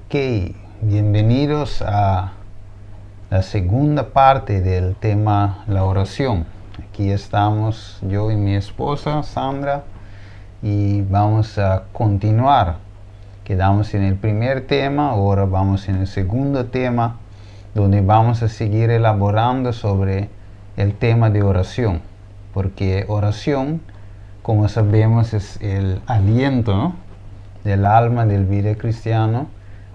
Ok, bienvenidos a la segunda parte del tema la oración. Aquí estamos yo y mi esposa Sandra y vamos a continuar. Quedamos en el primer tema, ahora vamos en el segundo tema, donde vamos a seguir elaborando sobre el tema de oración. Porque oración, como sabemos, es el aliento, ¿no?, del alma, del vida cristiano.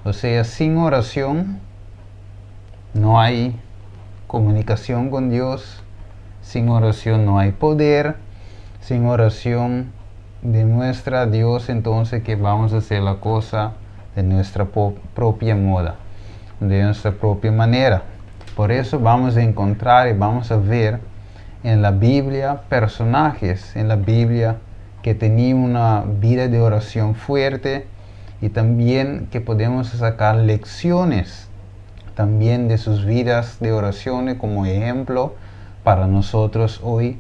O sea, sin oración no hay comunicación con Dios, sin oración no hay poder, sin oración demuestra a Dios entonces que vamos a hacer la cosa de nuestra propia moda, de nuestra propia manera. Por eso vamos a encontrar y vamos a ver en la Biblia personajes en la Biblia que tenían una vida de oración fuerte y también que podemos sacar lecciones también de sus vidas de oración como ejemplo para nosotros hoy,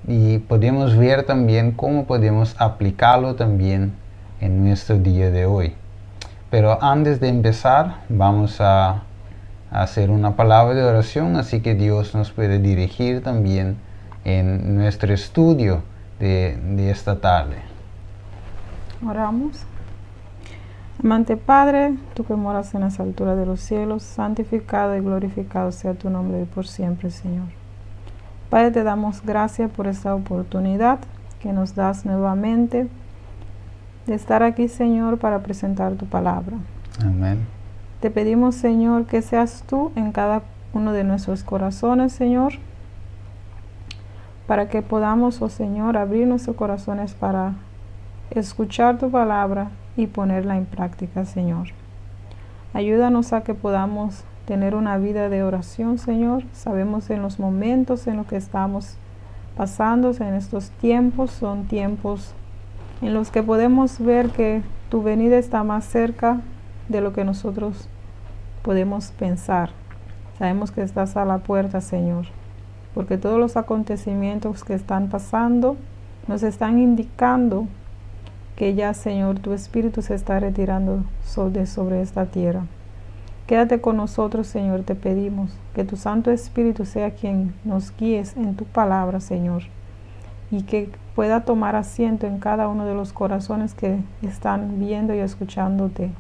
y podemos ver también cómo podemos aplicarlo también en nuestro día de hoy. Pero antes de empezar vamos a hacer una palabra de oración, así que Dios nos puede dirigir también en nuestro estudio de esta tarde. Oramos. Amante Padre, tú que moras en las alturas de los cielos, santificado y glorificado sea tu nombre por siempre, Señor. Padre, te damos gracias por esta oportunidad que nos das nuevamente de estar aquí, Señor, para presentar tu palabra. Amén. Te pedimos, Señor, que seas tú en cada uno de nuestros corazones, Señor, para que podamos, oh Señor, abrir nuestros corazones para escuchar tu palabra y ponerla en práctica, Señor. Ayúdanos a que podamos tener una vida de oración, Señor. Sabemos en los momentos en los que estamos pasando, en estos tiempos, son tiempos en los que podemos ver que tu venida está más cerca de lo que nosotros podemos pensar. Sabemos que estás a la puerta, Señor, porque todos los acontecimientos que están pasando nos están indicando que ya, Señor, tu Espíritu se está retirando sobre esta tierra. Quédate con nosotros, Señor, te pedimos que tu Santo Espíritu sea quien nos guíes en tu palabra, Señor, y que pueda tomar asiento en cada uno de los corazones que están viendo y escuchándote.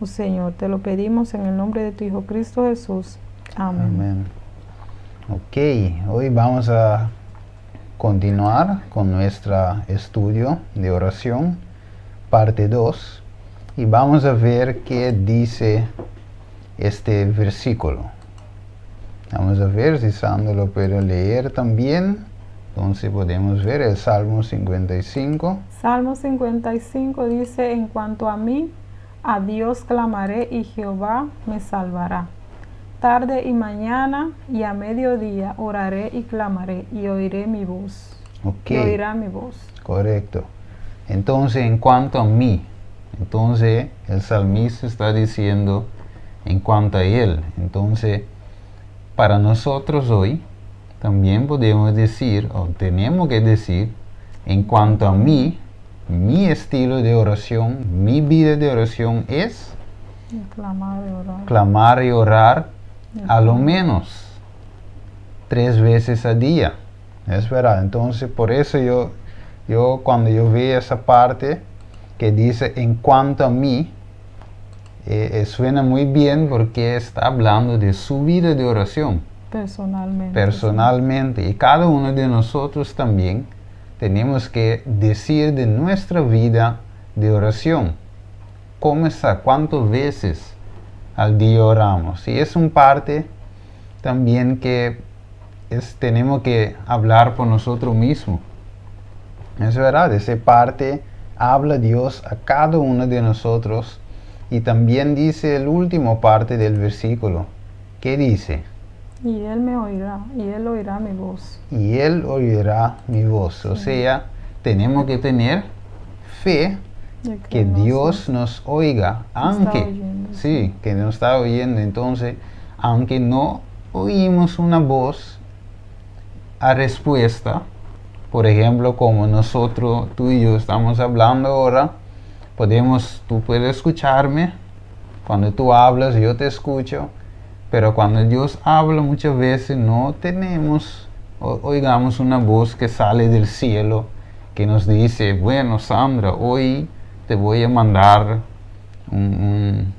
Oh Señor, te lo pedimos en el nombre de tu Hijo Cristo Jesús. Amén. Amén. Ok, hoy vamos a continuar con nuestro estudio de oración, parte 2, y vamos a ver qué dice este versículo. Vamos a ver si Sandro lo puede leer también. Entonces podemos ver el Salmo 55. Salmo 55 dice: en cuanto a mí, a Dios clamaré y Jehová me salvará. Tarde y mañana y a mediodía oraré y clamaré y oiré mi voz. Ok. Y oirá mi voz. Correcto. Entonces, en cuanto a mí, entonces el salmista está diciendo en cuanto a él. Entonces, para nosotros hoy, también podemos decir, o tenemos que decir, en cuanto a mí, mi estilo de oración, mi vida de oración es clamar y orar a lo menos 3 veces al día. Es verdad. Entonces, por eso yo cuando yo veo esa parte que dice en cuanto a mí, suena muy bien porque está hablando de su vida de oración. Personalmente. Sí. Y cada uno de nosotros también tenemos que decir de nuestra vida de oración. ¿Cómo está? ¿Cuántas veces al día oramos? Y es una parte también que tenemos que hablar por nosotros mismos. Es verdad, esa parte habla Dios a cada uno de nosotros. Y también dice la última parte del versículo. ¿Qué dice? Y Él me oirá, y Él oirá mi voz. Y Él oirá mi voz. Sí. O sea, tenemos que tener fe que Dios nos oiga, aunque sí, que nos está oyendo. Entonces, aunque no oímos una voz a respuesta, por ejemplo, como nosotros, tú y yo estamos hablando ahora, tú puedes escucharme, Cuando tú hablas, yo te escucho. Pero cuando Dios habla muchas veces no tenemos, oigamos una voz que sale del cielo que nos dice, bueno, Sandra, hoy te voy a mandar un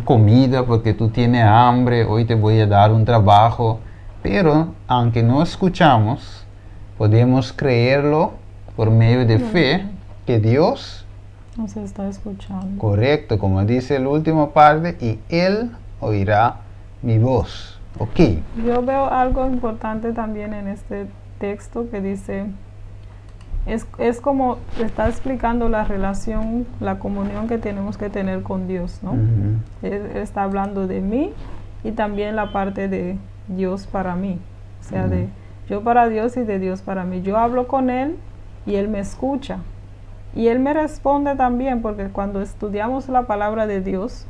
comida porque tú tienes hambre, hoy te voy a dar un trabajo. Pero aunque no escuchamos, podemos creerlo por medio de fe que Dios nos está escuchando. Correcto, como dice la última parte, y Él oirá mi voz. Ok. Yo veo algo importante también en este texto que dice, es como está explicando la relación, la comunión que tenemos que tener con Dios, ¿no? Él está hablando de mí y también la parte de Dios para mí, o sea, de yo para Dios y de Dios para mí. Yo hablo con Él y Él me escucha y Él me responde también, porque cuando estudiamos la palabra de Dios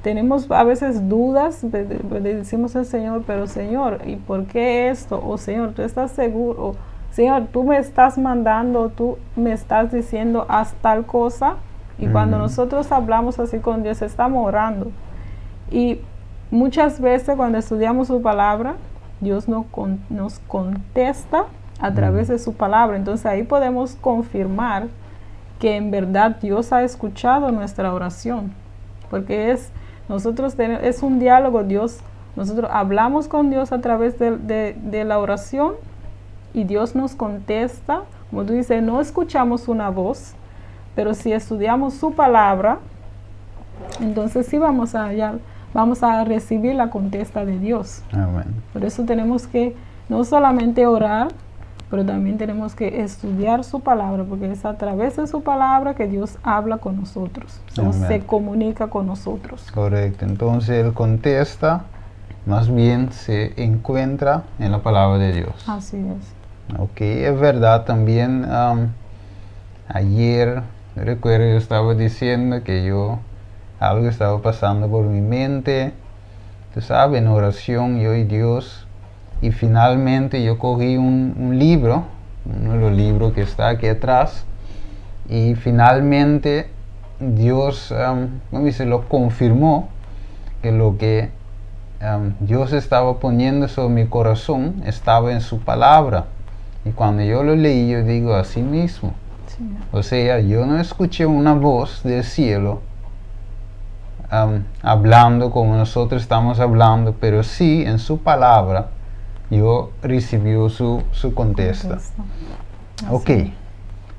tenemos a veces dudas, le decimos al Señor, pero Señor, ¿y por qué esto? O Señor, ¿tú estás seguro? O, Señor, tú me estás mandando, tú me estás diciendo, haz tal cosa. Y cuando nosotros hablamos así con Dios, estamos orando. Y muchas veces cuando estudiamos su palabra, Dios nos contesta a través de su palabra. Entonces ahí podemos confirmar que en verdad Dios ha escuchado nuestra oración. Porque es un diálogo, nosotros hablamos con Dios a través de la oración y Dios nos contesta. Como tú dices, no escuchamos una voz, pero si estudiamos su palabra, entonces sí vamos a recibir la contesta de Dios. Amén. Por eso tenemos que no solamente orar, pero también tenemos que estudiar su palabra, porque es a través de su palabra que Dios habla con nosotros, se comunica con nosotros. Correcto, entonces Él contesta, más bien se encuentra en la palabra de Dios. Así es. Ok, es verdad también, ayer, recuerdo, yo estaba diciendo que algo estaba pasando por mi mente, tú sabes, en oración, yo y Dios. Y finalmente yo cogí un libro, uno de los libros que está aquí atrás, y finalmente Dios lo confirmó, que lo que Dios estaba poniendo sobre mi corazón estaba en su palabra. Y cuando yo lo leí, yo digo, así mismo. Sí. O sea, yo no escuché una voz del cielo hablando como nosotros estamos hablando, pero sí en su palabra yo recibí su contesta. Ok,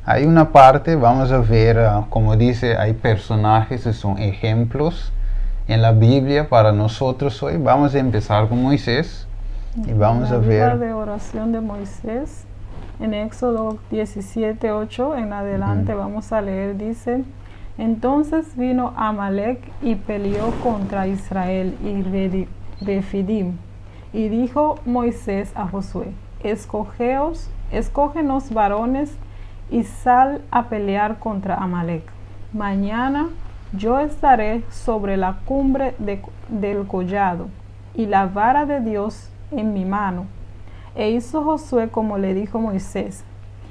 hay una parte, vamos a ver, como dice, hay personajes que son ejemplos en la Biblia para nosotros hoy. Vamos a empezar con Moisés y vamos a ver. La vida de oración de Moisés, en Éxodo 17:8 en adelante vamos a leer, dice, entonces vino Amalek y peleó contra Israel y Refidim. Y dijo Moisés a Josué, escógenos varones y sal a pelear contra Amalek. Mañana yo estaré sobre la cumbre del collado y la vara de Dios en mi mano. E hizo Josué como le dijo Moisés,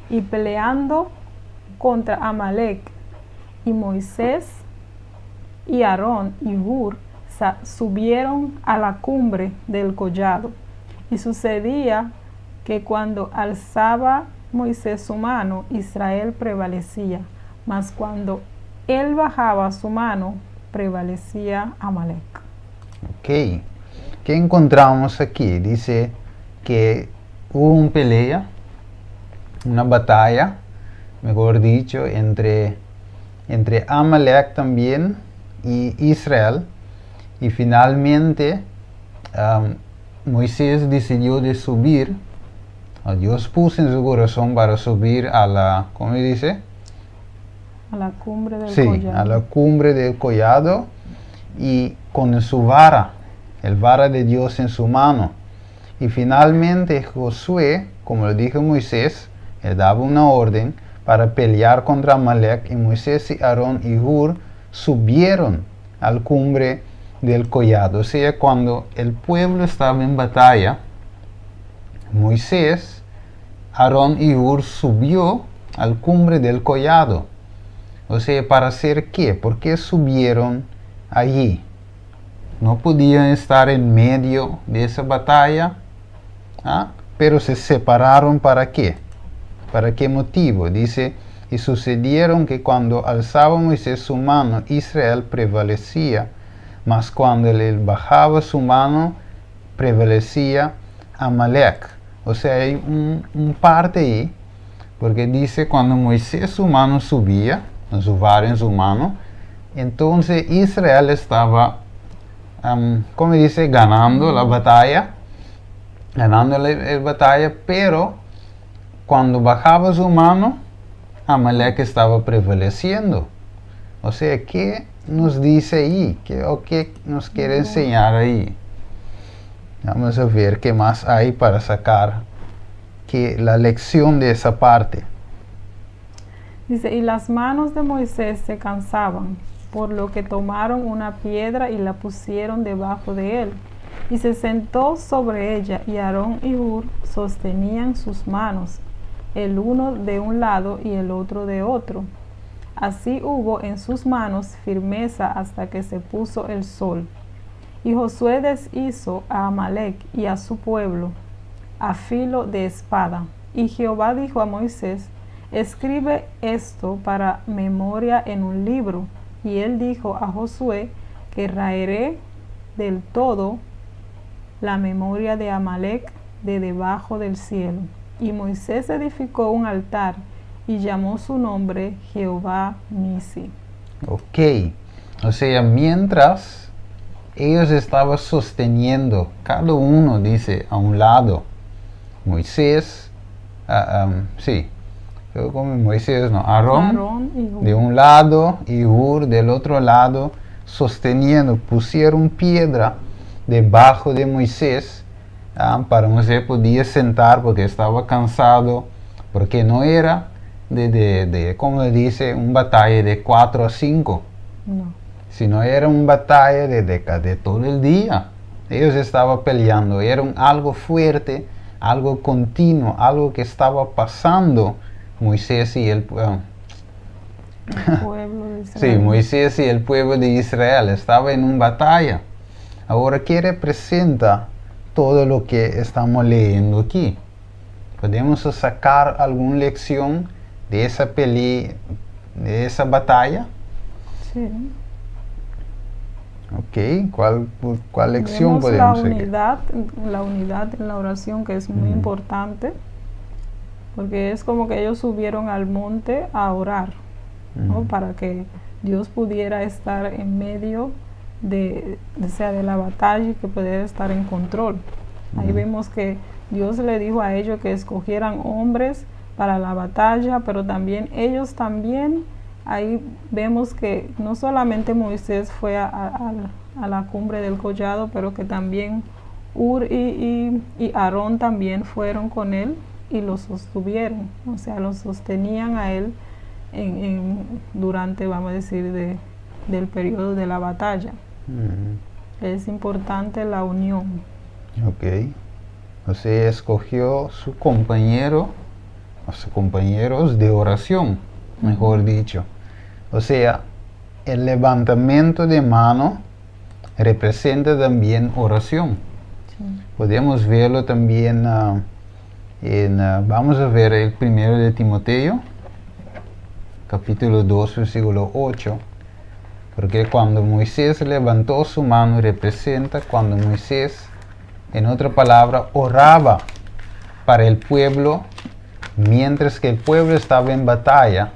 y peleando contra Amalek, y Moisés y Aarón y Hur subieron a la cumbre del collado. Y sucedía que cuando alzaba Moisés su mano, Israel prevalecía, mas cuando él bajaba su mano, prevalecía Amalek. Ok, ¿qué encontramos aquí? Dice que hubo una pelea, una batalla, mejor dicho, entre Amalek también y Israel. Y finalmente Moisés decidió de subir. Dios puso en su corazón para subir a la, ¿cómo dice? A la cumbre del collado. Sí, a la cumbre del collado y con su vara, el vara de Dios en su mano. Y finalmente Josué, como lo dijo Moisés, le daba una orden para pelear contra Amalek, y Moisés y Aarón y Hur subieron a la cumbre del collado. O sea, cuando el pueblo estaba en batalla, Moisés, Aarón y Hur subió a la cumbre del collado. O sea, ¿para hacer qué? ¿Por qué subieron allí. No podían estar en medio de esa batalla, pero se separaron ¿para qué? ¿Para qué motivo? Dice, y sucedieron que cuando alzaba Moisés su mano, Israel prevalecía, mas cuando él bajaba su mano, prevalecía Amalek. O sea, hay un parte ahí, porque dice cuando Moisés su mano subía, su vara en su mano, entonces Israel estaba, como dice, ganando la batalla, pero cuando bajaba su mano, Amalek estaba prevaleciendo. O sea, ¿qué nos dice ahí? ¿Qué nos quiere enseñar ahí? Vamos a ver qué más hay para sacar la lección de esa parte. Dice, y las manos de Moisés se cansaban, por lo que tomaron una piedra y la pusieron debajo de él. Y se sentó sobre ella, y Aarón y Hur sostenían sus manos, el uno de un lado y el otro de otro. Así hubo en sus manos firmeza hasta que se puso el sol. Y Josué deshizo a Amalek y a su pueblo a filo de espada. Y Jehová dijo a Moisés, escribe esto para memoria en un libro. Y él dijo a Josué que raeré del todo la memoria de Amalek de debajo del cielo. Y Moisés edificó un altar y llamó su nombre Jehová Nisi. Ok, o sea, mientras ellos estaban sosteniendo, cada uno dice a un lado, Moisés, como Moisés, no, Aarón de un lado y Hur del otro lado, sosteniendo, pusieron piedra debajo de Moisés, para Moisés podía sentar porque estaba cansado, porque no era como dice, un batalla de 4 a 5, no, sino era un batalla de todo el día. Ellos estaban peleando, era algo fuerte, algo continuo, algo que estaba pasando Moisés y el pueblo de Israel. Sí, Moisés y el pueblo de Israel estaba en una batalla. Ahora, ¿qué representa todo lo que estamos leyendo aquí? ¿Podemos sacar alguna lección de esa pelea, de esa batalla? Sí. Ok, ¿cuál lección podemos sacar? La unidad en la oración, que es muy importante, porque es como que ellos subieron al monte a orar, ¿no? Para que Dios pudiera estar en medio de la batalla y que pudiera estar en control. Ahí vemos que Dios le dijo a ellos que escogieran hombres para la batalla, pero también ellos también, ahí vemos que no solamente Moisés fue a la cumbre del collado, pero que también Hur y Aarón también fueron con él y lo sostuvieron, o sea, lo sostenían a él durante, vamos a decir, del periodo de la batalla. Es importante la unión. Ok. O sea, escogió su compañero, o sus compañeros de oración, mejor dicho. O sea, el levantamiento de mano representa también oración. Sí. Podemos verlo también vamos a ver el primero de Timoteo, capítulo 2, versículo 8. Porque cuando Moisés levantó su mano representa cuando Moisés, en otra palabra, oraba para el pueblo, mientras que el pueblo estaba en batalla,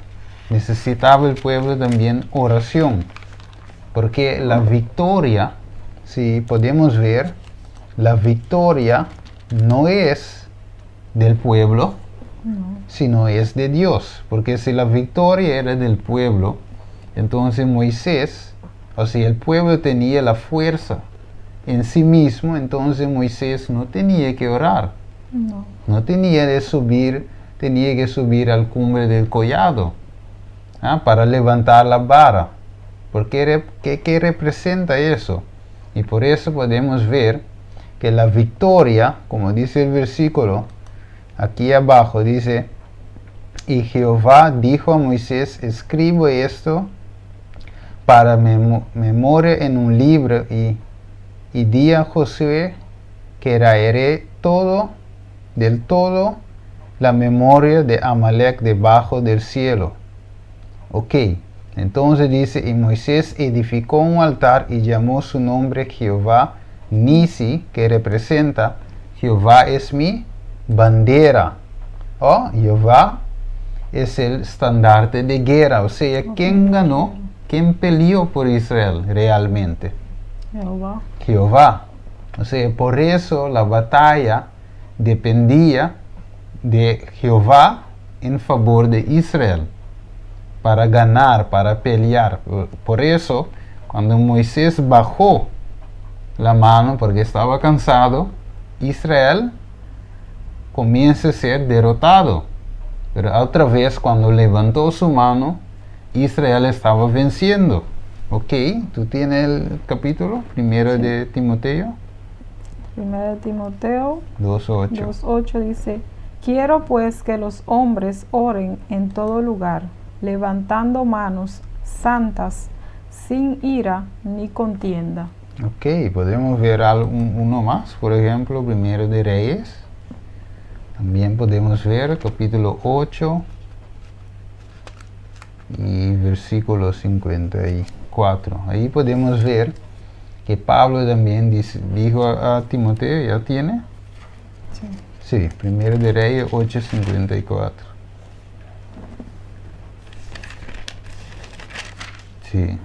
necesitaba el pueblo también oración. Porque la victoria, si podemos ver, la victoria no es del pueblo, sino es de Dios. Porque si la victoria era del pueblo, entonces Moisés, o sea, el pueblo tenía la fuerza en sí mismo, entonces Moisés no tenía que orar. No tenía que subir al cumbre del collado para levantar la vara. Porque ¿qué representa eso? Y por eso podemos ver que la victoria, como dice el versículo, aquí abajo dice, y Jehová dijo a Moisés, escribe esto para memoria en un libro y di a Josué que raeré del todo la memoria de Amalek debajo del cielo. Ok, entonces dice, y Moisés edificó un altar y llamó su nombre Jehová Nisi, que representa Jehová es mi bandera. Oh, Jehová es el estandarte de guerra. O sea, ¿quién ganó? ¿Quién peleó por Israel realmente? Jehová. Jehová. O sea, por eso la batalla dependía de Jehová en favor de Israel, para ganar, para pelear. Por eso, cuando Moisés bajó la mano porque estaba cansado, Israel comienza a ser derrotado. Pero otra vez, cuando levantó su mano, Israel estaba venciendo. Ok, ¿tú tienes el capítulo primero de Timoteo? Primero de Timoteo 2:8. 2:8 dice, quiero pues que los hombres oren en todo lugar, levantando manos santas, sin ira ni contienda. Ok, podemos ver uno más, por ejemplo, primero de Reyes. También podemos ver capítulo 8 y versículo 54. Ahí podemos ver que Pablo también dijo a Timoteo, ¿ya tiene? Sí. Sí, primero de Reyes 8:54. Sí.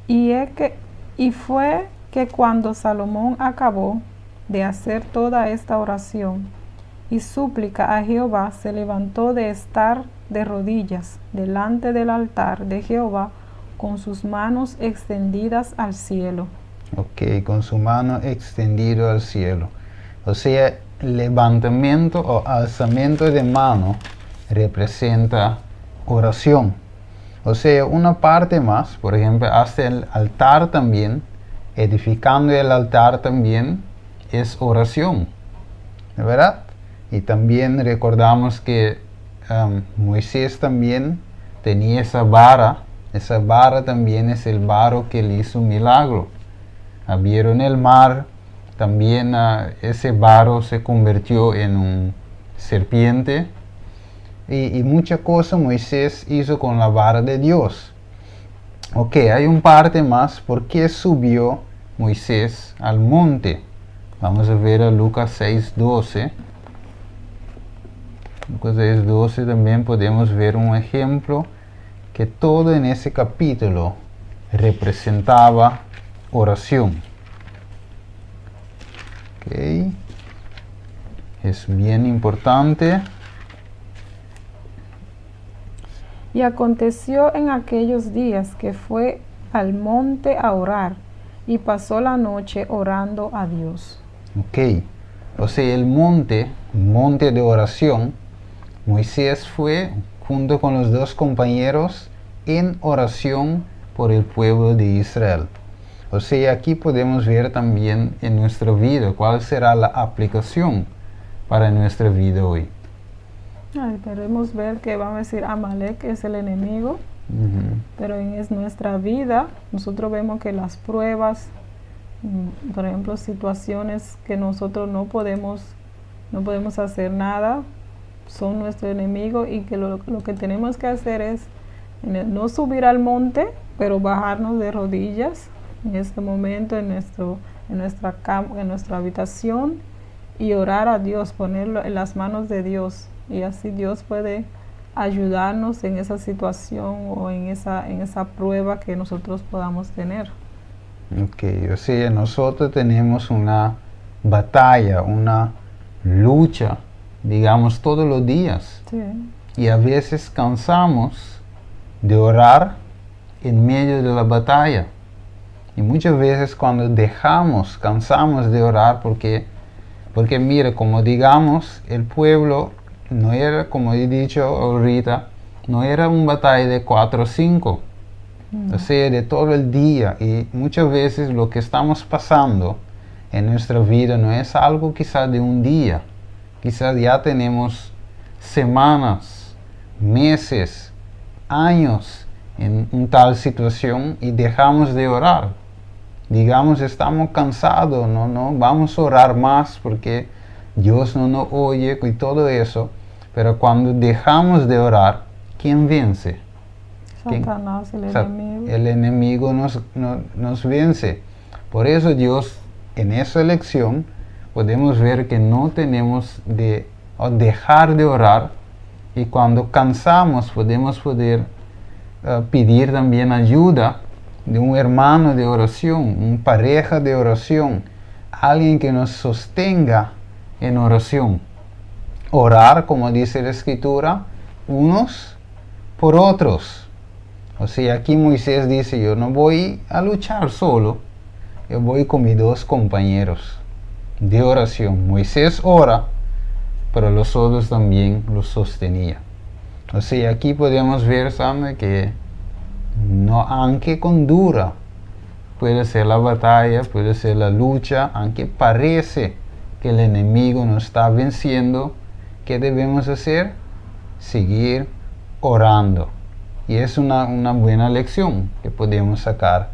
Y fue que cuando Salomón acabó de hacer toda esta oración y súplica a Jehová, se levantó de estar de rodillas delante del altar de Jehová con sus manos extendidas al cielo. Ok, con su mano extendida al cielo. O sea, levantamiento o alzamiento de mano representa oración. O sea, una parte más, por ejemplo, hasta el altar también, edificando el altar también es oración, ¿verdad? Y también recordamos que Moisés también tenía esa vara también es el varo que le hizo un milagro. Abrieron el mar, también ese varo se convirtió en un serpiente. Y muchas cosas Moisés hizo con la vara de Dios. Ok, hay un parte más. ¿Por qué subió Moisés al monte? Vamos a ver a Lucas 6:12. Lucas 6:12 también podemos ver un ejemplo que todo en ese capítulo representaba oración. Ok, es bien importante. Y aconteció en aquellos días que fue al monte a orar y pasó la noche orando a Dios. Ok, o sea, el monte de oración, Moisés fue junto con los dos compañeros en oración por el pueblo de Israel. O sea, aquí podemos ver también en nuestra vida cuál será la aplicación para nuestra vida hoy. Podemos ver que vamos a decir Amalek es el enemigo, pero en nuestra vida nosotros vemos que las pruebas, por ejemplo, situaciones que nosotros no podemos hacer nada, son nuestro enemigo, y que lo que tenemos que hacer es no subir al monte, pero bajarnos de rodillas en este momento en nuestra cama, en nuestra habitación, y orar a Dios, ponerlo en las manos de Dios, y así Dios puede ayudarnos en esa situación o en esa prueba que nosotros podamos tener. Ok, o sea, nosotros tenemos una batalla, una lucha, digamos, todos los días. Sí. Y a veces cansamos de orar en medio de la batalla. Y muchas veces cuando cansamos de orar porque mira, como digamos, el pueblo no era, como he dicho ahorita, no era una batalla de 4 o 5. O sea, de todo el día. Y muchas veces lo que estamos pasando en nuestra vida no es algo quizás de un día. Quizás ya tenemos semanas, meses, años en una tal situación y dejamos de orar. Digamos, estamos cansados, no vamos a orar más porque Dios no nos oye y todo eso. Pero cuando dejamos de orar, ¿quién vence? Satanás, el enemigo. El enemigo nos vence. Por eso Dios, en esa lección, podemos ver que no tenemos de dejar de orar, y cuando cansamos podemos pedir también ayuda de un hermano de oración, una pareja de oración, alguien que nos sostenga en oración. Orar, como dice la Escritura, unos por otros. O sea, aquí Moisés dice, yo no voy a luchar solo, yo voy con mis dos compañeros de oración. Moisés ora, pero los otros también los sostenía. O sea, aquí podemos ver, ¿sabe? Que no, aunque con dura, puede ser la batalla, puede ser la lucha, aunque parece que el enemigo nos está venciendo, ¿qué debemos hacer? Seguir orando. Y es una buena lección que podemos sacar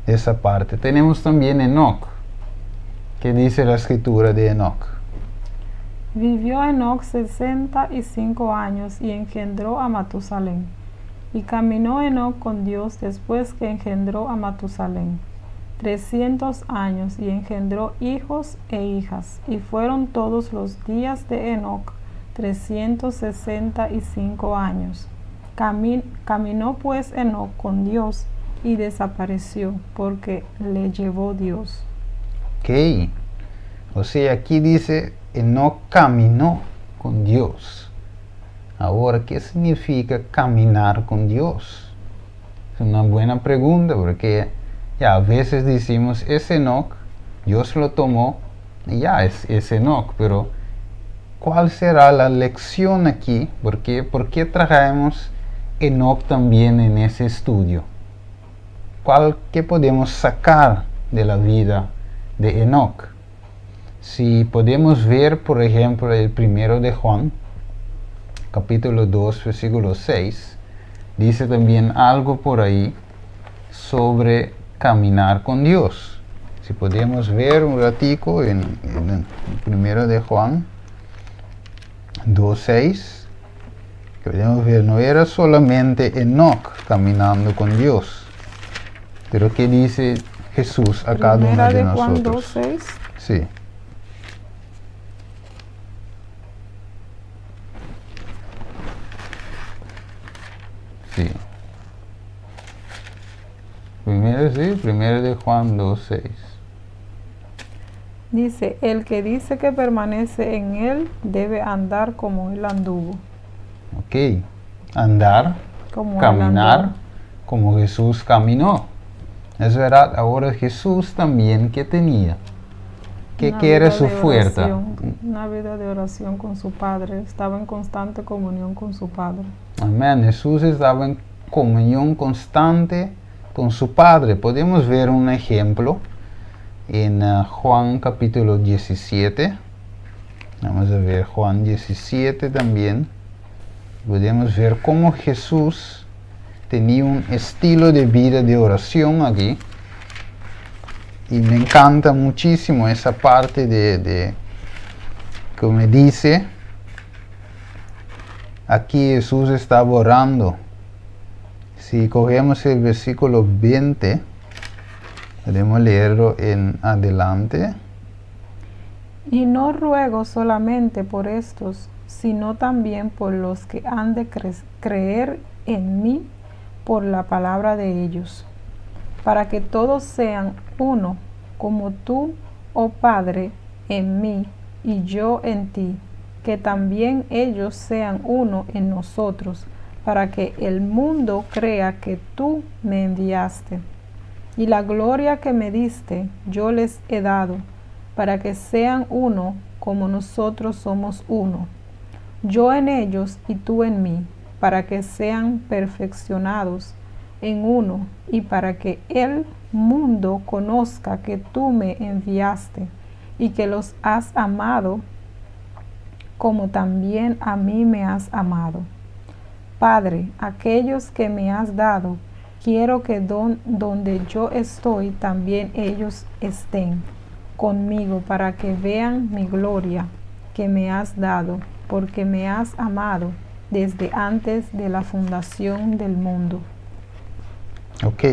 de esa parte. Tenemos también Enoc. ¿Qué dice la escritura de Enoc? Vivió Enoc 65 años y engendró a Matusalén. Y caminó Enoc con Dios después que engendró a Matusalén 300 años y engendró hijos e hijas. Y fueron todos los días de Enoc 365 años. Caminó pues Enoc con Dios y desapareció porque le llevó Dios. Ok. O sea, aquí dice, Enoc caminó con Dios. Ahora, ¿qué significa caminar con Dios? Es una buena pregunta, porque ya a veces decimos, es Enoc, Dios lo tomó, y ya es Enoc, pero ¿cuál será la lección aquí? ¿Por qué traemos Enoc también en ese estudio? ¿Qué podemos sacar de la vida de Enoc? Si podemos ver, por ejemplo, el primero de Juan, capítulo 2, versículo 6, dice también algo por ahí sobre caminar con Dios. Si podemos ver un ratico en el primero de Juan 2, 6, que podemos ver, no era solamente Enoc caminando con Dios, pero ¿qué dice Jesús a cada uno de nosotros? Juan 2, 6. Sí. Sí. Primero de Juan 2:6. Dice, el que dice que permanece en él debe andar como él anduvo. Ok. Andar, Como caminar, como Jesús caminó. Es verdad, ahora Jesús también, ¿qué tenía? ¿Qué era su fuerza? Una vida de oración con su Padre. Estaba en constante comunión con su Padre. Amén. Jesús estaba en comunión constante con su Padre. Podemos ver un ejemplo en Juan capítulo 17. Vamos a ver Juan 17 también. Podemos ver cómo Jesús tenía un estilo de vida de oración aquí. Y me encanta muchísimo esa parte de como dice, aquí Jesús estaba orando. Si cogemos el versículo 20, podemos leerlo en adelante. Y no ruego solamente por estos, sino también por los que han de creer en mí por la palabra de ellos, para que todos sean uno, como tú, oh Padre, en mí y yo en ti, que también ellos sean uno en nosotros, para que el mundo crea que tú me enviaste. Y la gloria que me diste yo les he dado, para que sean uno como nosotros somos uno, yo en ellos y tú en mí, para que sean perfeccionados en uno, y para que el mundo conozca que tú me enviaste y que los has amado como también a mí me has amado. Padre, aquellos que me has dado, quiero que donde yo estoy también ellos estén conmigo para que vean mi gloria que me has dado, porque me has amado desde antes de la fundación del mundo. Ok,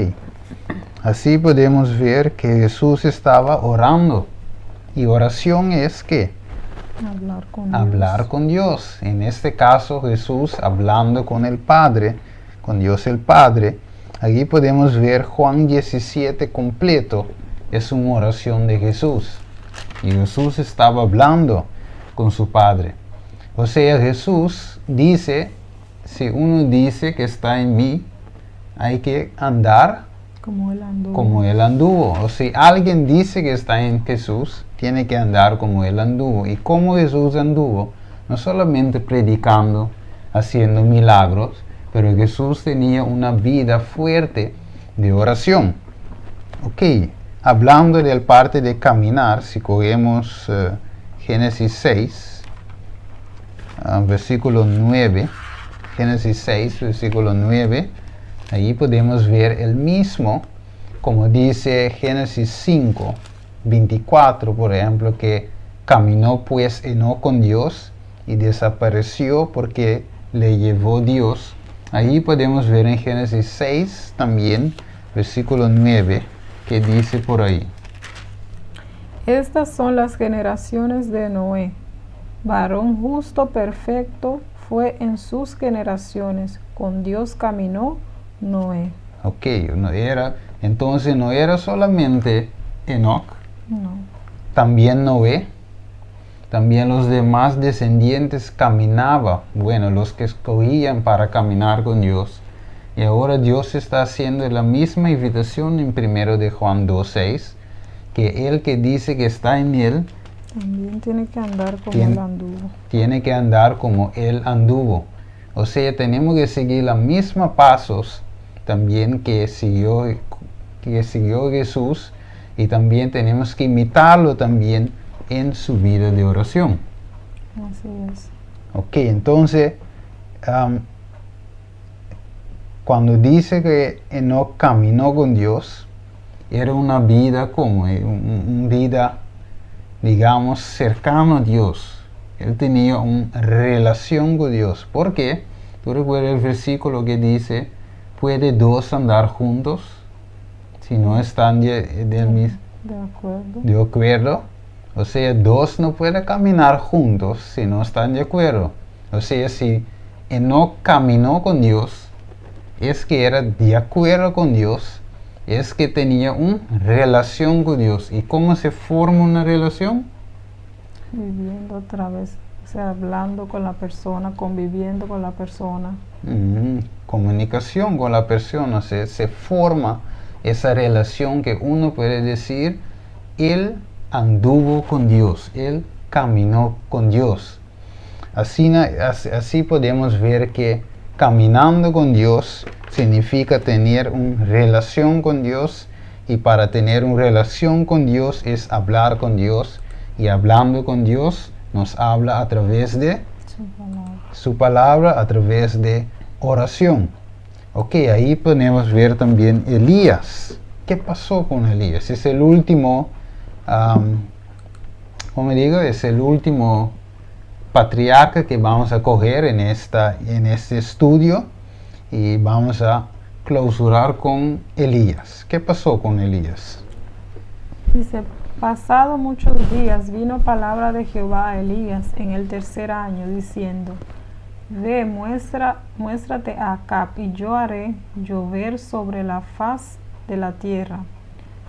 así podemos ver que Jesús estaba orando. Y oración es ¿qué? Hablar con Dios. En este caso Jesús hablando con el Padre, con Dios el Padre. Aquí podemos ver Juan 17 completo. Es una oración de Jesús. Y Jesús estaba hablando con su Padre. O sea, Jesús dice, si uno dice que está en mí, hay que andar como él anduvo. O si alguien dice que está en Jesús, tiene que andar como él anduvo. Y como Jesús anduvo, no solamente predicando, haciendo milagros, pero Jesús tenía una vida fuerte de oración. Ok, hablando del parte de caminar, si cogemos Génesis 6, versículo 9, Génesis 6, versículo 9, ahí podemos ver el mismo, como dice Génesis 5, 24, por ejemplo, que caminó pues Enoc con Dios y desapareció porque le llevó Dios. Ahí podemos ver en Génesis 6 también, versículo 9, que dice por ahí. Estas son las generaciones de Noé. Varón justo, perfecto, fue en sus generaciones. Con Dios caminó Noé. Ok, entonces no era solamente Enoc, No. también Noé, también los demás descendientes caminaban, bueno, los que escogían para caminar con Dios. Y ahora Dios está haciendo la misma invitación en 1 de Juan 2:6, que el que dice que está en él, también tiene que andar como él anduvo. Tiene que andar como él anduvo. O sea, tenemos que seguir los mismos pasos también que siguió Jesús, y también tenemos que imitarlo también en su vida de oración. Así es. Ok, entonces, cuando dice que Enoc caminó con Dios, era una vida como, una vida, digamos, cercana a Dios. Él tenía una relación con Dios. ¿Por qué? ¿Tú recuerdas el versículo que dice, ¿puede dos andar juntos si no están de acuerdo? O sea, dos no pueden caminar juntos si no están de acuerdo. O sea, si Enoc caminó con Dios, es que era de acuerdo con Dios, es que tenía una relación con Dios. ¿Y cómo se forma una relación? Viviendo otra vez, o sea, hablando con la persona, conviviendo con la persona. Comunicación con la persona, se forma esa relación que uno puede decir, él anduvo con Dios, él caminó con Dios. Así podemos ver que caminando con Dios significa tener una relación con Dios, y para tener una relación con Dios es hablar con Dios, y hablando con Dios nos habla a través de su palabra, a través de oración. Ok, ahí podemos ver también Elías. ¿Qué pasó con Elías? Es el último, es el último patriarca que vamos a coger en este estudio, y vamos a clausurar con Elías. ¿Qué pasó con Elías? Dice, pasado muchos días vino palabra de Jehová a Elías en el 3er año, diciendo, ve, muéstrate a Acab, y yo haré llover sobre la faz de la tierra.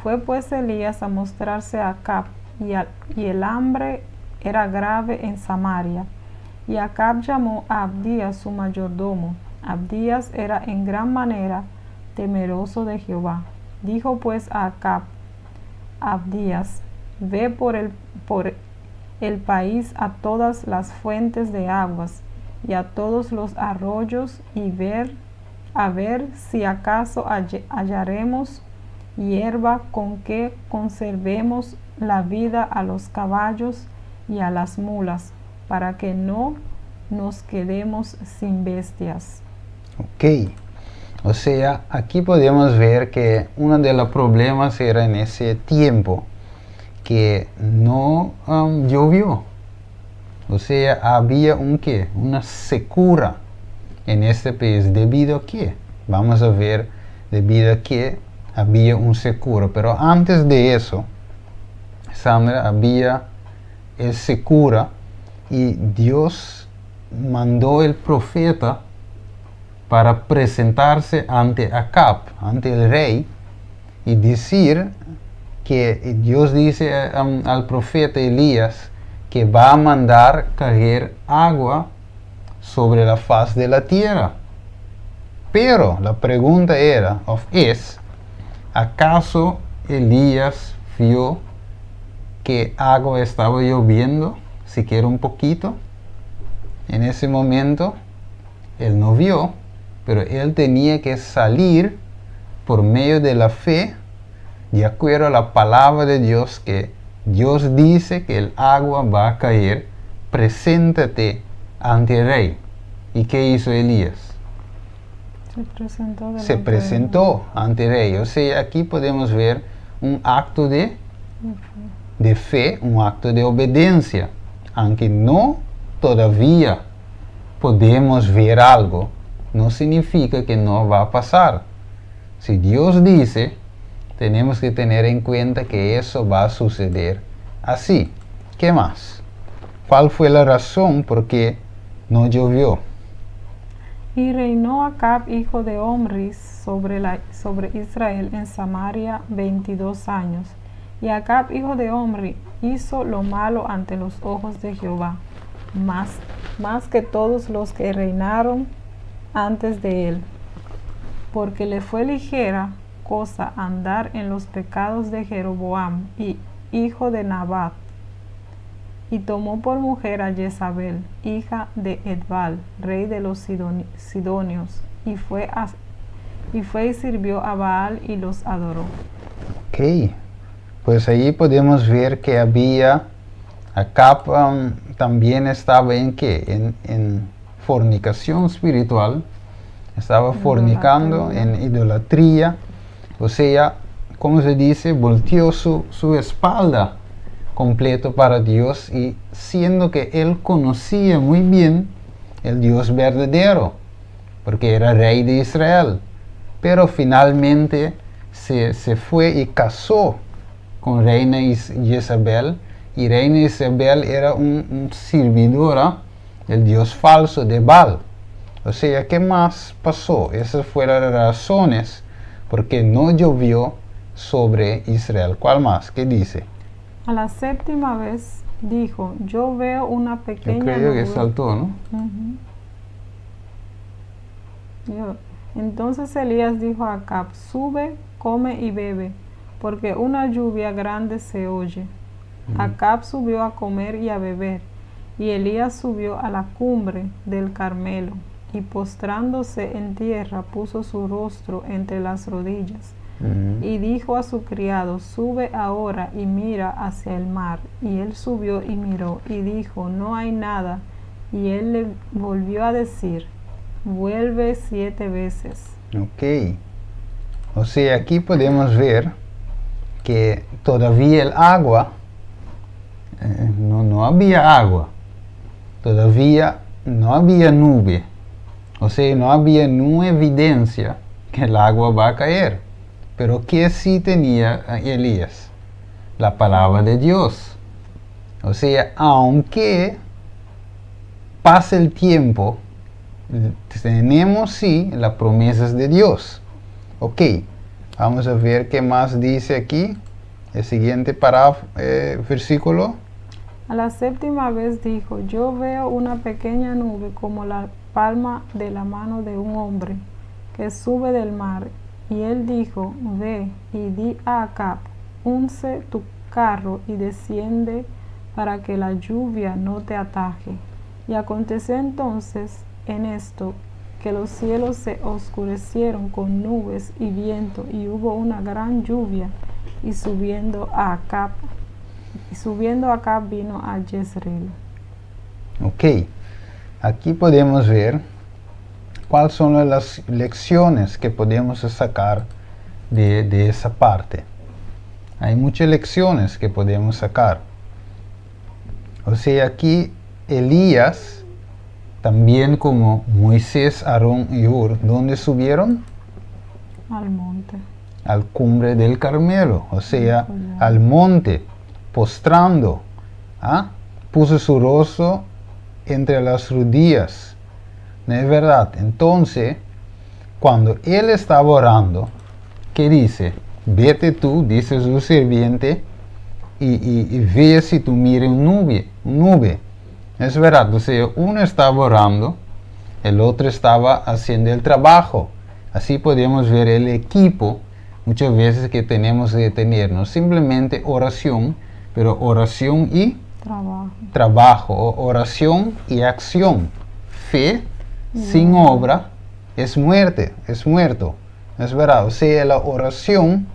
Fue pues Elías a mostrarse a Acab, y el hambre era grave en Samaria. Y Acab llamó a Abdías su mayordomo. Abdías era en gran manera temeroso de Jehová. Dijo pues a Acab, Abdías, ve por el país a todas las fuentes de aguas y a todos los arroyos, y a ver si acaso hallaremos hierba con que conservemos la vida a los caballos y a las mulas, para que no nos quedemos sin bestias. Ok, O sea, aquí podemos ver que uno de los problemas era en ese tiempo que no llovió. O sea, había una secura en este país. ¿Debido a qué? Vamos a ver, debido a que había un secura. Pero antes de eso, Sandra, había el secura y Dios mandó el profeta para presentarse ante Acab, ante el rey, y decir que Dios dice al profeta Elías que va a mandar caer agua sobre la faz de la tierra. Pero la pregunta es, ¿acaso Elías vio que agua estaba lloviendo, siquiera un poquito? En ese momento, él no vio, pero él tenía que salir por medio de la fe, de acuerdo a la palabra de Dios, que Dios dice que el agua va a caer. Preséntate ante el rey. ¿Y qué hizo Elías? Se presentó ante el rey. O sea, aquí podemos ver un acto de fe, un acto de obediencia. Aunque no todavía podemos ver algo, no significa que no va a pasar. Si Dios dice, tenemos que tener en cuenta que eso va a suceder así. ¿Qué más? ¿Cuál fue la razón por qué no llovió? Y reinó Acab, hijo de Omri, sobre Israel en Samaria 22 años. Y Acab, hijo de Omri, hizo lo malo ante los ojos de Jehová, más que todos los que reinaron antes de él, porque le fue ligera cosa andar en los pecados de Jeroboam, hijo de Nabat, y tomó por mujer a Jezabel, hija de Edbal, rey de los Sidonios, y fue y sirvió a Baal y los adoró. Ok, pues allí podemos ver que Acab también estaba en qué, en fornicación espiritual, estaba fornicando en idolatría, o sea, como se dice, volteó su espalda completo para Dios, y siendo que él conocía muy bien el Dios verdadero, porque era rey de Israel, pero finalmente se fue y casó con reina Jezabel, y reina Jezabel era un servidora del Dios falso de Baal. O sea, ¿qué más pasó? Esas fueron las razones por qué no llovió sobre Israel. ¿Cuál más? ¿Qué dice? A la séptima vez dijo, yo veo una pequeña Yo creo que saltó, ¿no? Entonces Elías dijo a Acab, sube, come y bebe, porque una lluvia grande se oye. Acab subió a comer y a beber, y Elías subió a la cumbre del Carmelo, y postrándose en tierra puso su rostro entre las rodillas. Y dijo a su criado, sube ahora y mira hacia el mar. Y él subió y miró, y dijo, no hay nada. Y él le volvió a decir, vuelve 7 veces. Ok. O sea, aquí podemos ver que todavía el agua, no había agua. Todavía no había nube. O sea, no había ninguna evidencia que el agua va a caer. Pero ¿qué sí tenía Elías? La palabra de Dios. O sea, aunque pase el tiempo, tenemos sí las promesas de Dios. Ok, vamos a ver qué más dice aquí. El siguiente versículo. A la séptima vez dijo, yo veo una pequeña nube como la palma de la mano de un hombre que sube del mar. Y él dijo, ve y di a Acab, unce tu carro y desciende para que la lluvia no te ataje. Y aconteció entonces en esto que los cielos se oscurecieron con nubes y viento, y hubo una gran lluvia, y subiendo Acab vino a Jezreel. Ok, aquí podemos ver ¿Cuáles son las lecciones que podemos sacar de esa parte? Hay muchas lecciones que podemos sacar. O sea, aquí Elías, también como Moisés, Aarón y Hur, ¿dónde subieron? Al monte. Al cumbre del Carmelo, o sea, al monte, postrando. Puso su rostro entre las rodillas. ¿No es verdad? Entonces, cuando él estaba orando, ¿qué dice? Vete tú, dice su sirviente, y ve si tú mires un nube. Es verdad, o sea, uno estaba orando, el otro estaba haciendo el trabajo. Así podemos ver el equipo muchas veces que tenemos que tener, no simplemente oración, pero oración y trabajo, oración y acción. Fe sin obra es muerte, es muerto. Es verdad, o sea, la oración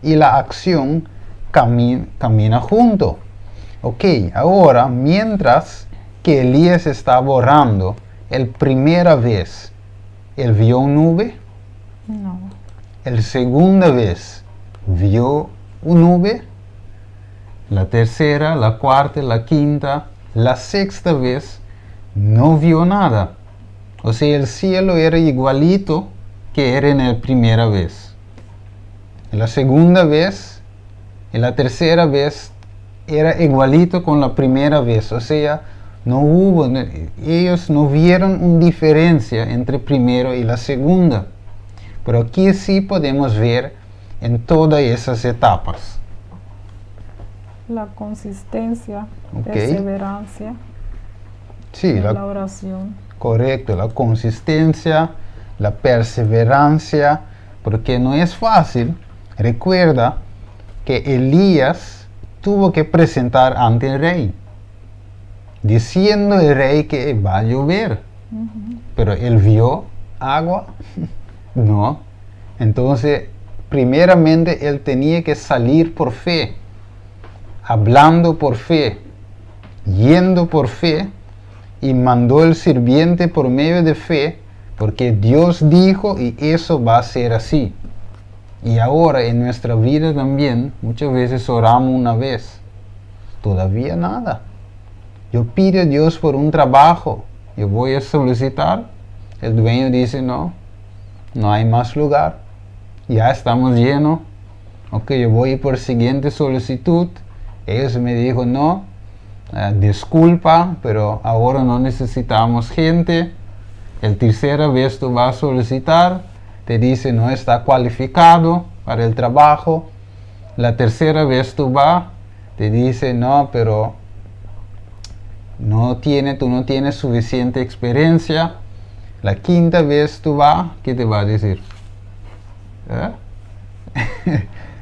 y la acción camina junto. Ok, ahora, mientras que Elías estaba orando, el primera vez, ¿él vio una nube? No. El segunda vez, ¿vio una nube? La tercera, la cuarta, la quinta, la sexta vez, no vio nada. O sea, el cielo era igualito que era en la primera vez. En la segunda vez, en la tercera vez, era igualito con la primera vez. O sea, ellos no vieron una diferencia entre primero y la segunda. Pero aquí sí podemos ver en todas esas etapas. La consistencia, perseverancia, sí, la oración. Correcto, la consistencia, la perseverancia, porque no es fácil. Recuerda que Elías tuvo que presentar ante el rey, diciendo el rey que va a llover. Pero él vio agua. No. Entonces, primeramente él tenía que salir por fe, hablando por fe, yendo por fe, y mandó el sirviente por medio de fe, porque Dios dijo y eso va a ser así. Y ahora en nuestra vida también, muchas veces oramos una vez, todavía nada. Yo pido a Dios por un trabajo, yo voy a solicitar, el dueño dice no hay más lugar, ya estamos llenos. Ok, yo voy por siguiente solicitud, ellos me dijo no, disculpa, pero ahora no necesitamos gente. El tercera vez tú vas a solicitar, te dice no está cualificado para el trabajo. La tercera vez tú vas, te dice no, pero tú no tienes suficiente experiencia. La quinta vez tú vas, ¿qué te va a decir?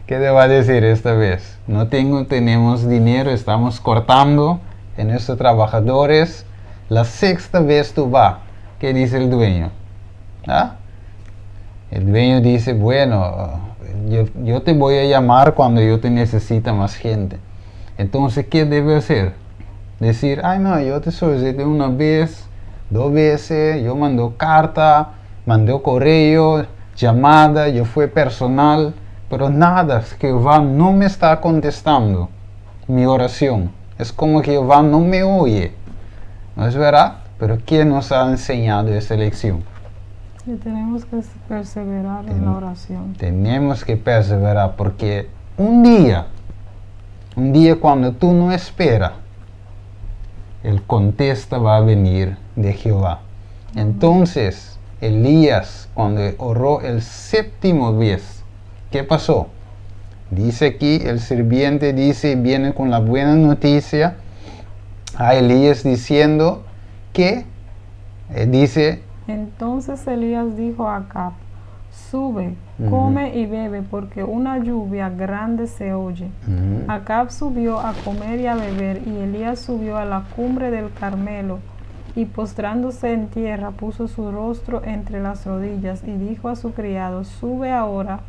¿Qué te va a decir esta vez? No tenemos dinero, estamos cortando en nuestros trabajadores. La sexta vez tú vas, ¿qué dice el dueño? El dueño dice, bueno, yo te voy a llamar cuando yo te necesite más gente. Entonces, ¿qué debe hacer? Decir, no, yo te solicité una vez, 2 veces, yo mandé carta, mandé correo, llamada, yo fui personal, pero nada, Jehová no me está contestando mi oración. Es como que Jehová no me oye. ¿No es verdad? Pero ¿quién nos ha enseñado esa lección? Que tenemos que perseverar en la oración. Tenemos que perseverar porque un día cuando tú no esperas, el contesta va a venir de Jehová. Entonces, Elías, cuando oró el séptimo vez, ¿qué pasó? Dice aquí, el sirviente viene con la buena noticia a Elías diciendo que, dice... Entonces Elías dijo a Acab, sube, come y bebe, porque una lluvia grande se oye. Acab subió a comer y a beber, y Elías subió a la cumbre del Carmelo, y postrándose en tierra puso su rostro entre las rodillas, y dijo a su criado, sube ahora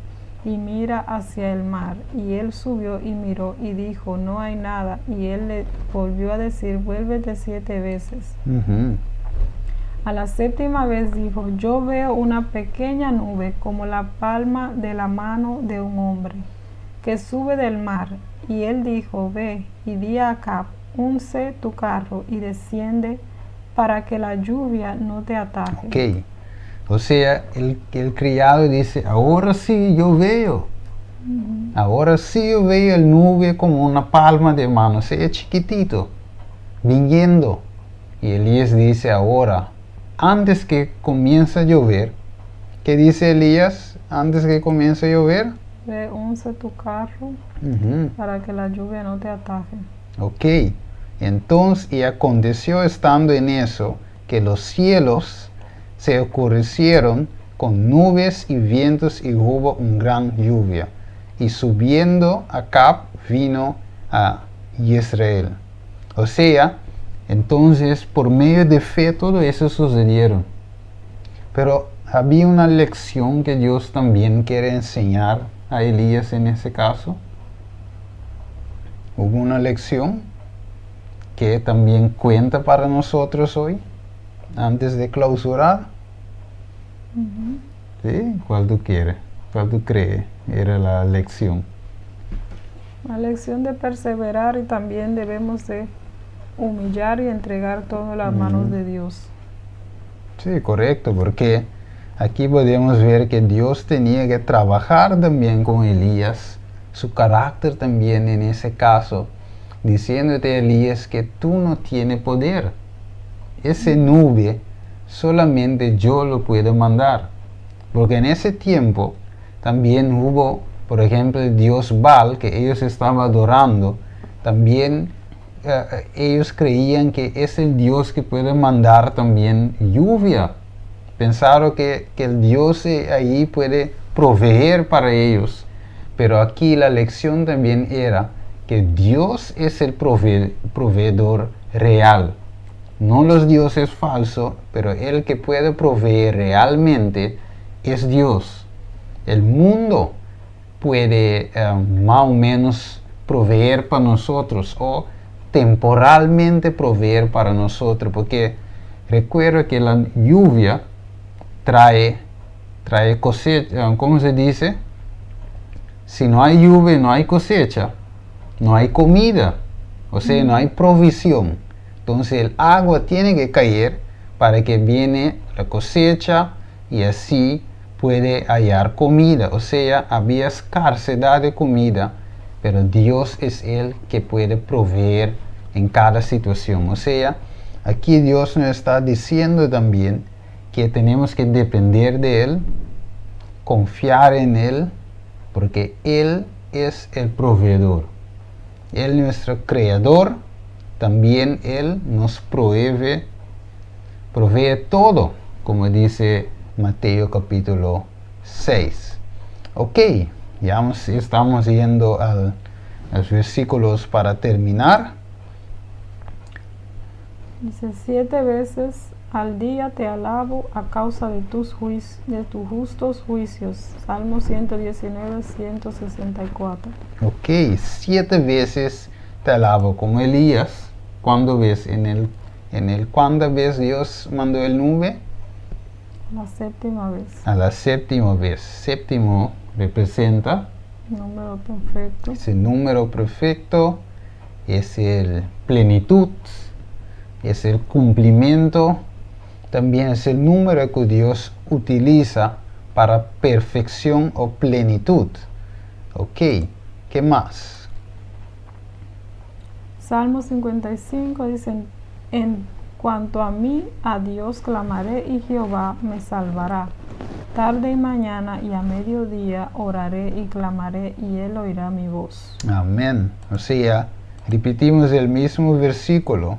y mira hacia el mar. Y él subió y miró, y dijo, no hay nada. Y él le volvió a decir, vuélvete 7 veces. A la séptima vez dijo, yo veo una pequeña nube como la palma de la mano de un hombre, que sube del mar. Y él dijo, ve y di a Acab, unce tu carro y desciende para que la lluvia no te ataje. Ok. O sea, el criado dice, ahora sí yo veo. Ahora sí yo veo el nube como una palma de mano, o sea, chiquitito, viniendo. Y Elías dice ahora, antes que comience a llover, ¿qué dice Elías antes que comience a llover? Ve, unce tu carro para que la lluvia no te ataje. Ok, entonces y aconteció estando en eso, que los cielos se oscurecieron con nubes y vientos y hubo una gran lluvia. Y subiendo Acab vino a Israel. O sea, entonces por medio de fe todo eso sucedieron. Pero había una lección que Dios también quiere enseñar a Elías en ese caso. Hubo una lección que también cuenta para nosotros hoy, antes de clausurar. ¿Sí? ¿Cuál tú quieres? ¿Cuál tú crees era la lección? La lección de perseverar, y también debemos de humillar y entregar todo en las manos de Dios. Sí, correcto, porque aquí podemos ver que Dios tenía que trabajar también con Elías, su carácter también en ese caso, diciéndote a Elías que tú no tienes poder. Ese nube solamente yo lo puedo mandar. Porque en ese tiempo también hubo, por ejemplo, el dios Baal que ellos estaban adorando. También ellos creían que es el Dios que puede mandar también lluvia. Pensaron que el Dios ahí puede proveer para ellos. Pero aquí la lección también era que Dios es el proveedor real. No los dioses falsos, pero el que puede proveer realmente es Dios. El mundo puede más o menos proveer para nosotros o temporalmente proveer para nosotros, porque recuerda que la lluvia trae cosecha. ¿Cómo se dice? Si no hay lluvia, no hay cosecha, no hay comida, o sea, no hay provisión. Entonces el agua tiene que caer para que viene la cosecha y así puede hallar comida. O sea, había escasez de comida, pero Dios es el que puede proveer en cada situación. O sea, aquí Dios nos está diciendo también que tenemos que depender de Él, confiar en Él, porque Él es el proveedor. Él es nuestro creador, también Él nos provee todo, como dice Mateo capítulo 6. Ok, ya estamos yendo a los versículos para terminar. Dice, 7 veces al día te alabo a causa de tus justos juicios. Salmo 119, 164. Ok, 7 veces te alabo, como Elías. ¿Cuándo ves? ¿Cuándo ves Dios mandó el nube? La séptima vez. A la séptima vez. Séptimo representa Número perfecto. ese número perfecto, es el plenitud, es el cumplimiento, también es el número que Dios utiliza para perfección o plenitud. Ok, ¿qué más? Salmo 55 dice, en cuanto a mí, a Dios clamaré y Jehová me salvará. Tarde y mañana y a mediodía oraré y clamaré y Él oirá mi voz. Amén. O sea, repetimos el mismo versículo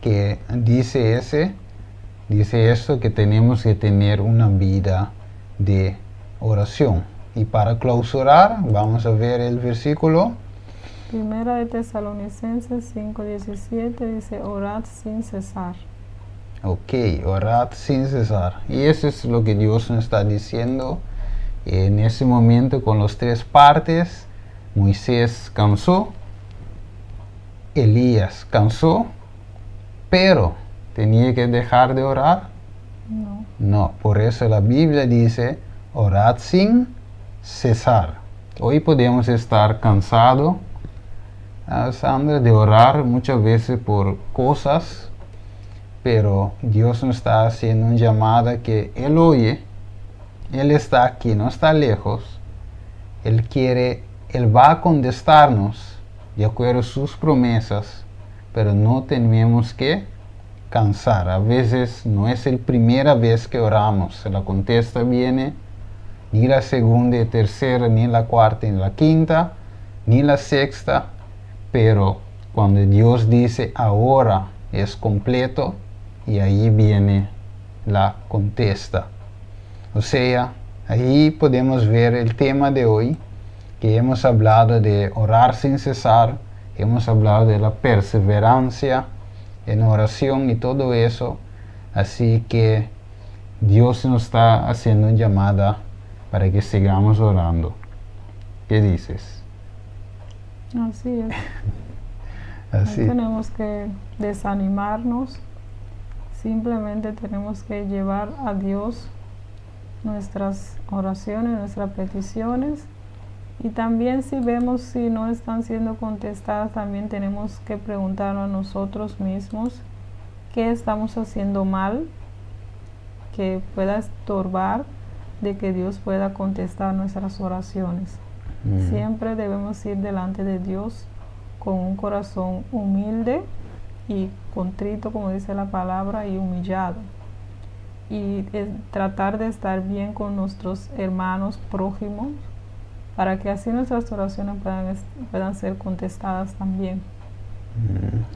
que dice esto, que tenemos que tener una vida de oración. Y para clausurar, vamos a ver el versículo. Primera de Tesalonicenses 5:17 dice, orad sin cesar. Ok, orad sin cesar. Y eso es lo que Dios nos está diciendo en ese momento con las 3 partes. Moisés cansó, Elías cansó, pero tenía que dejar de orar. No. No, por eso la Biblia dice, orad sin cesar. Hoy podemos estar cansados, Sandra, de orar muchas veces por cosas, pero Dios nos está haciendo una llamada que Él oye, Él está aquí, no está lejos. Él quiere, Él va a contestarnos de acuerdo a sus promesas, pero no tenemos que cansar. A veces no es la primera vez que oramos, la contesta viene, ni la segunda y tercera, ni la cuarta ni la quinta, ni la sexta, pero cuando Dios dice ahora es completo, y ahí viene la contesta. O sea, ahí podemos ver el tema de hoy, que hemos hablado de orar sin cesar, hemos hablado de la perseverancia en oración y todo eso. Así que Dios nos está haciendo una llamada para que sigamos orando. ¿Qué dices? Así es. Así. No tenemos que desanimarnos, simplemente tenemos que llevar a Dios nuestras oraciones, nuestras peticiones, y también si vemos si no están siendo contestadas, también tenemos que preguntarnos a nosotros mismos qué estamos haciendo mal que pueda estorbar de que Dios pueda contestar nuestras oraciones. Siempre debemos ir delante de Dios con un corazón humilde y contrito, como dice la palabra, y humillado. Y tratar de estar bien con nuestros hermanos prójimos, para que así nuestras oraciones puedan ser contestadas también.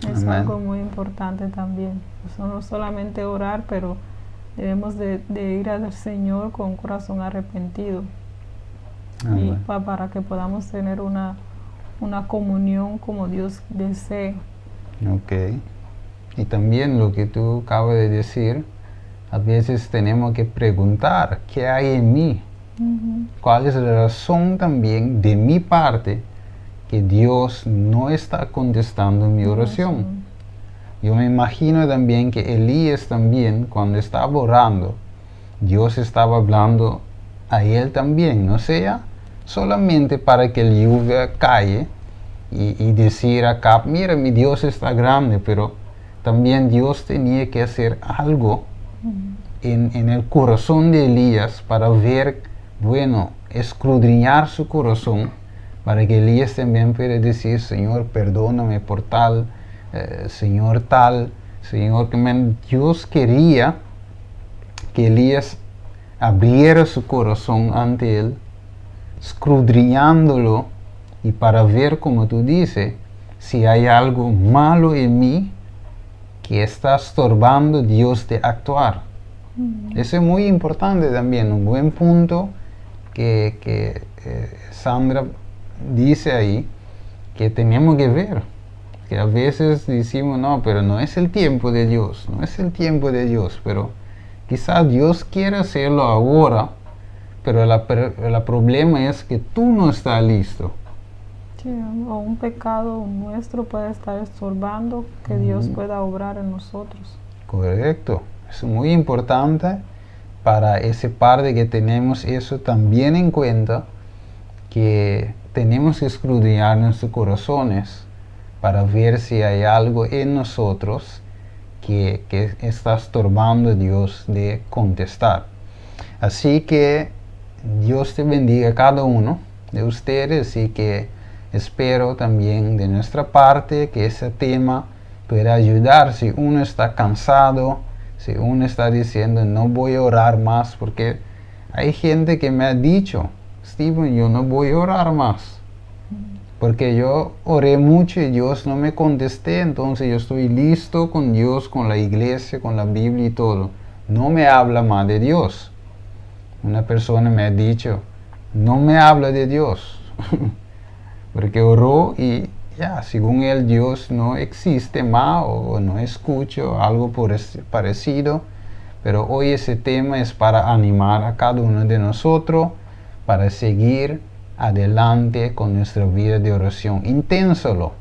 Es algo muy importante también. Eso no solamente orar, pero debemos de ir al Señor con un corazón arrepentido. Y para que podamos tener una comunión como Dios desee. Ok. Y también lo que tú acabas de decir, a veces tenemos que preguntar, ¿qué hay en mí? ¿Cuál es la razón también de mi parte que Dios no está contestando mi oración? Yo me imagino también que Elías también, cuando estaba orando, Dios estaba hablando a él también, no sea solamente para que la lluvia caiga y decir acá, mira, mi Dios está grande, pero también Dios tenía que hacer algo en el corazón de Elías para ver, bueno, escudriñar su corazón, para que Elías también pueda decir, Señor, perdóname por tal, Señor tal, Señor, que Dios quería que Elías abriera su corazón ante Él, escudriñándolo, y para ver, como tú dices, si hay algo malo en mí que está estorbando Dios de actuar. Eso es muy importante también, un buen punto que Sandra dice ahí, que tenemos que ver, que a veces decimos, no, pero no es el tiempo de Dios, no es el tiempo de Dios, pero quizás Dios quiere hacerlo ahora, pero el problema es que tú no estás listo. Sí, o un pecado nuestro puede estar estorbando que Dios pueda obrar en nosotros. Correcto, es muy importante para ese parte que tenemos eso también en cuenta, que tenemos que escudriñar nuestros corazones para ver si hay algo en nosotros que está estorbando a Dios de contestar. Así que Dios te bendiga a cada uno de ustedes, y que espero también de nuestra parte que ese tema pueda ayudar si uno está cansado, si uno está diciendo no voy a orar más, porque hay gente que me ha dicho, Steven, yo no voy a orar más, porque yo oré mucho y Dios no me contesté, entonces yo estoy listo con Dios, con la iglesia, con la Biblia y todo. No me habla más de Dios. Una persona me ha dicho, no me habla de Dios, porque oró y ya, según él Dios no existe más, o no escucho algo parecido. Pero hoy ese tema es para animar a cada uno de nosotros para seguir adelante con nuestra vida de oración. Inténsalo.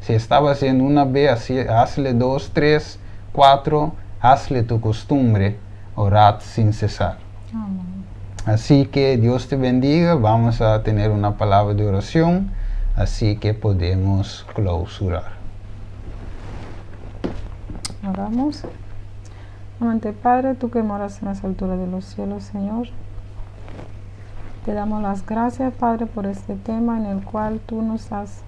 Si estaba haciendo una vez, hazle 2, 3, 4, hazle tu costumbre orad sin cesar. Amén. Así que Dios te bendiga. Vamos a tener una palabra de oración, así que podemos clausurar. Oramos. Amante Padre, tú que moras en las alturas de los cielos, Señor, te damos las gracias, Padre, por este tema en el cual tú nos has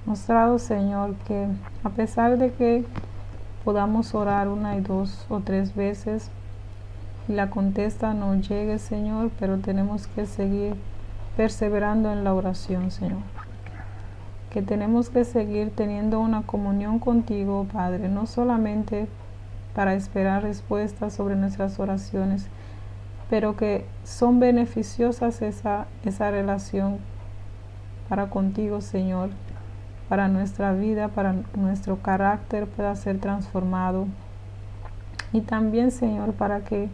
mostrado, Señor, que a pesar de que podamos orar 1 y 2 o 3 veces y la contesta no llegue, Señor, pero tenemos que seguir perseverando en la oración, Señor. Que tenemos que seguir teniendo una comunión contigo, Padre, no solamente para esperar respuestas sobre nuestras oraciones, pero que son beneficiosas esa relación para contigo, Señor, para nuestra vida, para nuestro carácter pueda ser transformado. Y también, Señor, para que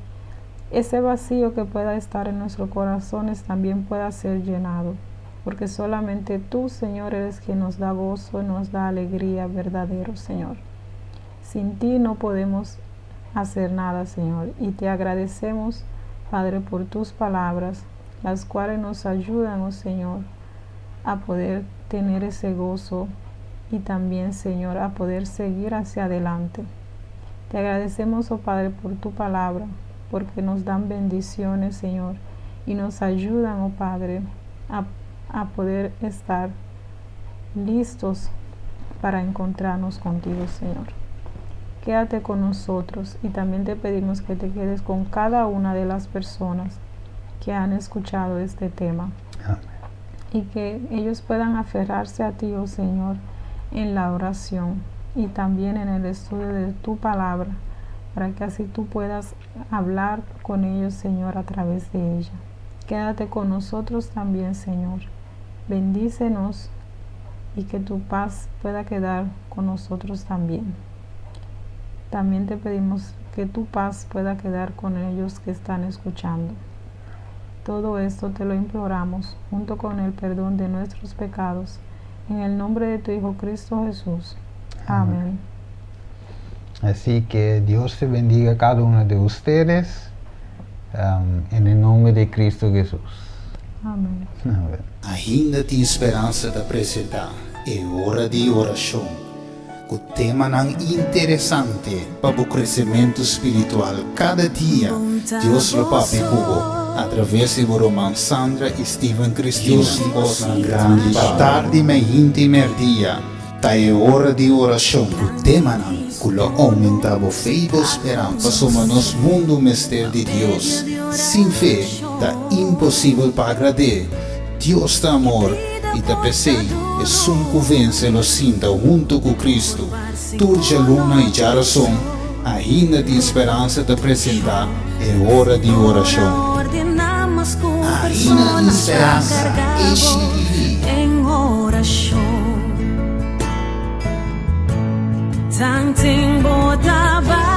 ese vacío que pueda estar en nuestros corazones también pueda ser llenado. Porque solamente tú, Señor, eres quien nos da gozo, nos da alegría verdadero, Señor. Sin ti no podemos hacer nada, Señor. Y te agradecemos, Padre, por tus palabras, las cuales nos ayudan, oh Señor, a poder tener ese gozo y también, Señor, a poder seguir hacia adelante. Te agradecemos, oh Padre, por tu palabra, porque nos dan bendiciones, Señor, y nos ayudan, oh Padre, a poder estar listos para encontrarnos contigo, Señor. Quédate con nosotros y también te pedimos que te quedes con cada una de las personas que han escuchado este tema. Amén. Y que ellos puedan aferrarse a ti, oh Señor, en la oración y también en el estudio de tu palabra, para que así tú puedas hablar con ellos, Señor, a través de ella. Quédate con nosotros también, Señor. Bendícenos y que tu paz pueda quedar con nosotros también. También te pedimos que tu paz pueda quedar con ellos que están escuchando. Todo esto te lo imploramos, junto con el perdón de nuestros pecados, en el nombre de tu Hijo Cristo Jesús. Amén. Así que Dios te bendiga a cada uno de ustedes, en el nombre de Cristo Jesús. Amém. Amém. Ainda tem esperança de apresentar. É hora de oração. O tema não interessante para o crescimento espiritual cada dia. Deus lo papi cubo. Através de Roman Sandra e Steven Cristina. Deus na grande tarde me intermedia. Tá é hora de oração. O tema não. Culo aumentava fé e esperança sobre nos mundo mistério de Deus. Sem fé, tá impossível para agradar. Deus tá amor e tá presente. É só convence lo sinta junto com Cristo. Turja luna e geração. Ainda de esperança de apresentar. É hora de oração. Ainda de esperança. Em oração. Tanting bodaba